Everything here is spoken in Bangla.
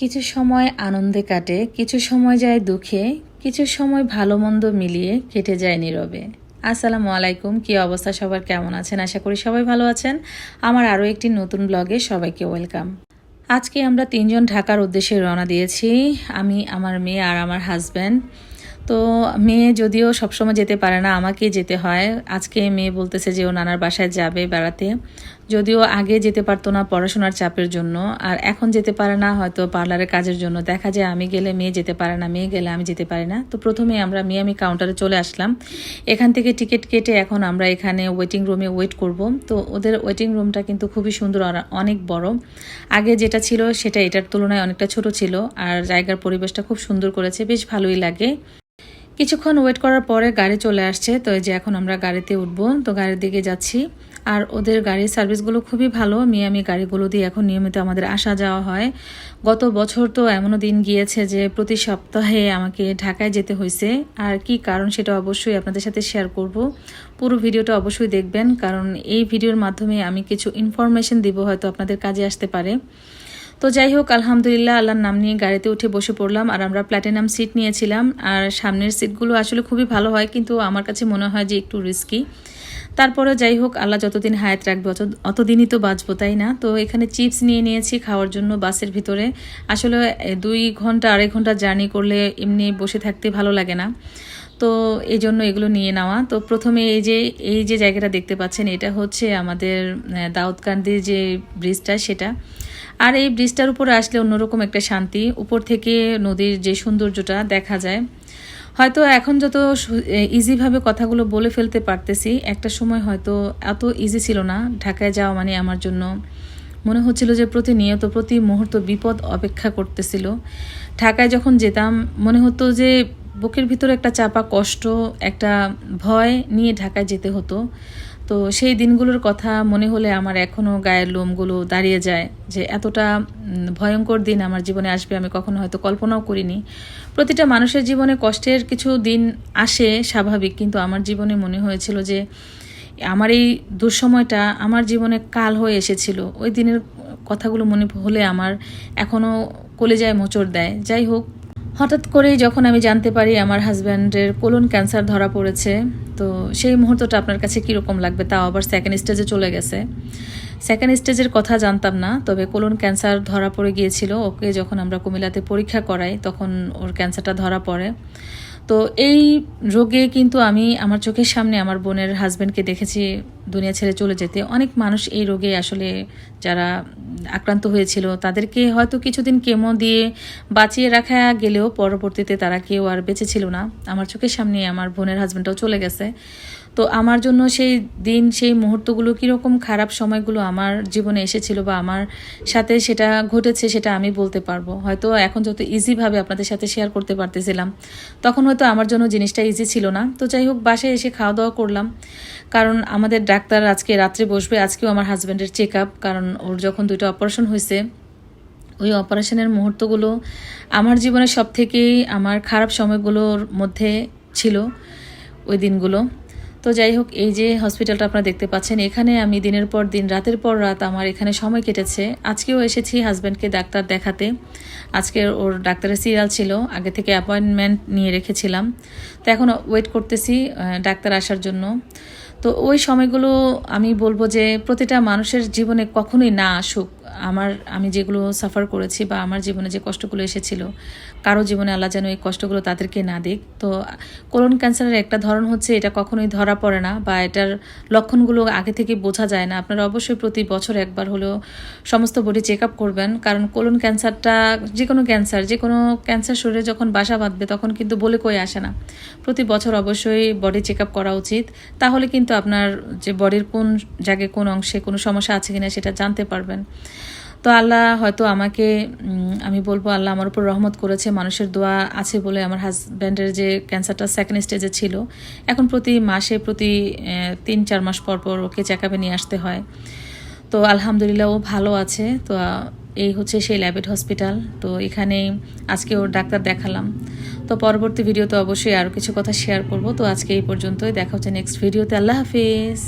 কিছু সময় আনন্দে কাটে, কিছু সময় যায় দুঃখে, কিছু সময় ভালো মন্দ মিলিয়ে কেটে যায় নীরবে। আসসালামু আলাইকুম, কি অবস্থা সবার, কেমন আছেন? আশা করি সবাই ভালো আছেন। আমার আরও একটি নতুন ব্লগে সবাইকে ওয়েলকাম। আজকে আমরা তিনজন ঢাকার উদ্দেশ্যে রওনা দিয়েছি, আমি, আমার মেয়ে আর আমার হাজব্যান্ড। তো মেয়ে যদিও সবসময় যেতে পারে না, আমাকেই যেতে হয়। আজকে মেয়ে বলতেছে যে ও নানার বাসায় যাবে বেড়াতে, যদিও আগে যেতে পারতো না পড়াশোনার চাপের জন্য, আর এখন যেতে পারে না হয়তো পার্লারের কাজের জন্য। দেখা যায় আমি গেলে মেয়ে যেতে পারে না, মেয়ে গেলে আমি যেতে পারি না। তো প্রথমে আমরা মিয়ামি কাউন্টারে চলে আসলাম, এখান থেকে টিকিট কেটে এখন আমরা এখানে ওয়েটিং রুমে ওয়েট করব। তো ওদের ওয়েটিং রুমটা কিন্তু খুবই সুন্দর আর অনেক বড়। আগে যেটা ছিল সেটা এটার তুলনায় অনেকটা ছোট ছিল, আর জায়গার পরিবেশটা খুব সুন্দর করেছে, বেশ ভালোই লাগে। কিছুক্ষণ ওয়েট করার পরে গাড়ি চলে আসছে, তো এই যে এখন আমরা গাড়িতে উঠবো, তো গাড়ির দিকে যাচ্ছি। আর ওদের গাড়ির সার্ভিসগুলো খুবই ভালো, মিয়ামি গাড়িগুলো দিয়ে এখন নিয়মিত আমাদের আসা যাওয়া হয়। গত বছর তো এমনও দিন গিয়েছে যে প্রতি সপ্তাহে আমাকে ঢাকায় যেতে হয়েছে, আর কি কারণ সেটা অবশ্যই আপনাদের সাথে শেয়ার করব। পুরো ভিডিওটা অবশ্যই দেখবেন, কারণ এই ভিডিওর মাধ্যমে আমি কিছু ইনফরমেশন দিব, হয়তো আপনাদের কাজে আসতে পারে। তো যাই হোক, আলহামদুলিল্লাহ আল্লাহর নাম নিয়ে গাড়িতে উঠে বসে পড়লাম। আর আমরা প্ল্যাটিনাম সিট নিয়েছিলাম, আর সামনের সিটগুলো আসলে খুবই ভালো হয়, কিন্তু আমার কাছে মনে হয় যে একটু রিস্কি। তারপরে যাই হোক, আল্লাহ যতদিন হায়াত রাখবে অতদিনই তো বাঁচবো, তাই না? তো এখানে চিপস নিয়ে নিয়েছি খাওয়ার জন্য বাসের ভিতরে। আসলে 2 ঘন্টা 2.5 ঘন্টা জার্নি করলে এমনি বসে থাকতে ভালো লাগে না, তো এই জন্য এগুলো নিয়ে নেওয়া। তো প্রথমে এই যে জায়গাটা দেখতে পাচ্ছেন, এটা হচ্ছে আমাদের দাউদকান্দির যে ব্রিজটা সেটা। আর এই ব্রিজটার উপরে আসলে অন্যরকম একটা শান্তি, উপর থেকে নদীর যে সৌন্দর্যটা দেখা যায়। হয়তো এখন যত ইজিভাবে কথাগুলো বলে ফেলতে পারতেছি, একটা সময় হয়তো এত ইজি ছিল না। ঢাকায় যাওয়া মানে আমার জন্য মনে হচ্ছিল যে প্রতিনিয়ত প্রতি মুহূর্ত বিপদ অপেক্ষা করতেছিল। ঢাকায় যখন যেতাম মনে হতো যে বুকের ভিতরে একটা চাপা কষ্ট, একটা ভয় নিয়ে ঢাকায় যেতে হতো। তো সেই দিনগুলোর কথা মনে হলে আমার এখনও গায়ের লোমগুলো দাঁড়িয়ে যায়, যে এতটা ভয়ঙ্কর দিন আমার জীবনে আসবে আমি কখনো হয়তো কল্পনাও করিনি। প্রতিটা মানুষের জীবনে কষ্টের কিছু দিন আসে, স্বাভাবিক, কিন্তু আমার জীবনে মনে হয়েছিল যে আমার এই দুঃসময়টা আমার জীবনে কাল হয়ে এসেছিল। ওই দিনের কথাগুলো মনে হলে আমার এখনও কলিজায় মোচড় দেয়। যাই হোক, হঠাৎ করেই যখন আমি জানতে পারি আমার হাজব্যান্ডের কোলন ক্যান্সার ধরা পড়েছে, তো সেই মুহূর্তটা আপনার কাছে কীরকম লাগবে? তাও আবার সেকেন্ড স্টেজে চলে গেছে। সেকেন্ড স্টেজের কথা জানতাম না, তবে কোলন ক্যান্সার ধরা পড়ে গিয়েছিল। ওকে যখন আমরা কুমিল্লাতে পরীক্ষা করাই তখন ওর ক্যান্সারটা ধরা পড়ে। তো এই রোগে কিন্তু আমি আমার চোখের সামনে আমার বোনের হাজব্যান্ডকে দেখেছি দুনিয়া ছেড়ে চলে যেতে। অনেক মানুষ এই রোগে আসলে যারা আক্রান্ত হয়েছিল তাদেরকে হয়তো কিছুদিন কেমো দিয়ে বাঁচিয়ে রাখা গেলেও পরবর্তীতে তারা কেউ আর বেঁচে ছিল না। আমার চোখের সামনে আমার বোনের হাজব্যান্ডটাও চলে গেছে। তো আমার জন্য সেই দিন, সেই মুহূর্তগুলো, কীরকম খারাপ সময়গুলো আমার জীবনে এসেছিল বা আমার সাথে সেটা ঘটেছে, সেটা আমি বলতে পারবো। হয়তো এখন যত ইজিভাবে আপনাদের সাথে শেয়ার করতে পারতেছিলাম, তখন হয়তো আমার জন্য জিনিসটা ইজি ছিল না। তো যাই হোক, বাসায় এসে খাওয়া দাওয়া করলাম, কারণ আমাদের ডাক্তার আজকে রাত্রে বসবে। আজকেও আমার হাজব্যান্ডের চেক আপ, কারণ ওর যখন 2টা অপারেশন হয়েছে, ওই অপারেশনের মুহূর্তগুলো আমার জীবনের সব থেকেই আমার খারাপ সময়গুলোর মধ্যে ছিল ওই দিনগুলো। তো যাই হোক, এই যে হসপিটালটা আপনারা দেখতে পাচ্ছেন, এখানে আমি দিনের পর দিন, রাতের পর রাত আমার এখানে সময় কেটেছে। আজকেও এসেছি হাজব্যান্ডকে ডাক্তার দেখাতে। আজকে ওর ডাক্তারের সিরিয়াল ছিল, আগে থেকে অ্যাপয়েন্টমেন্ট নিয়ে রেখেছিলাম। তো এখন ওয়েট করতেছি ডাক্তার আসার জন্য। তো ওই সময়গুলো আমি বলবো যে প্রতিটা মানুষের জীবনে কখনোই না আসুক। আমি যেগুলো সাফার করেছি বা আমার জীবনে যে কষ্টগুলো এসেছিল, কারো জীবনে আল্লাহ যেন এই কষ্টগুলো তাদেরকে না দিক। তো কোলন ক্যান্সারের একটা ধরন হচ্ছে এটা কখনোই ধরা পড়ে না, বা এটার লক্ষণগুলো আগে থেকে বোঝা যায় না। আপনারা অবশ্যই প্রতি বছর একবার হলেও সমস্ত বডি চেক আপ করবেন, কারণ কোলন ক্যান্সারটা যে কোনো ক্যান্সার শরীরে যখন বাসা বাঁধবে তখন কিন্তু বলে কই আসে না। প্রতি বছর অবশ্যই বডি চেক আপ করা উচিত, তাহলে কিন্তু আপনার যে বডির কোন জায়গায় কোন অংশে কোনো সমস্যা আছে কিনা সেটা জানতে পারবেন। তো আল্লাহ হয়তো আমাকে, আমি বলবো আল্লাহ আমার উপর রহমত করেছে, মানুষের দোয়া আছে বলে আমার হাজব্যান্ডের যে ক্যান্সারটা সেকেন্ড স্টেজে ছিল, এখন প্রতি মাসে প্রতি 3-4 মাস পর পর ওকে চেক আপে নিয়ে আসতে হয়। তো আলহামদুলিল্লাহ ও ভালো আছে। তো এই হচ্ছে সেই ল্যাবেট হসপিটাল। তো এখানেই আজকে ওর ডাক্তার দেখালাম। তো পরবর্তী ভিডিওতে অবশ্যই আরও কিছু কথা শেয়ার করব। তো আজকে এই পর্যন্তই, দেখা হচ্ছে নেক্সট ভিডিওতে। আল্লাহ হাফিজ।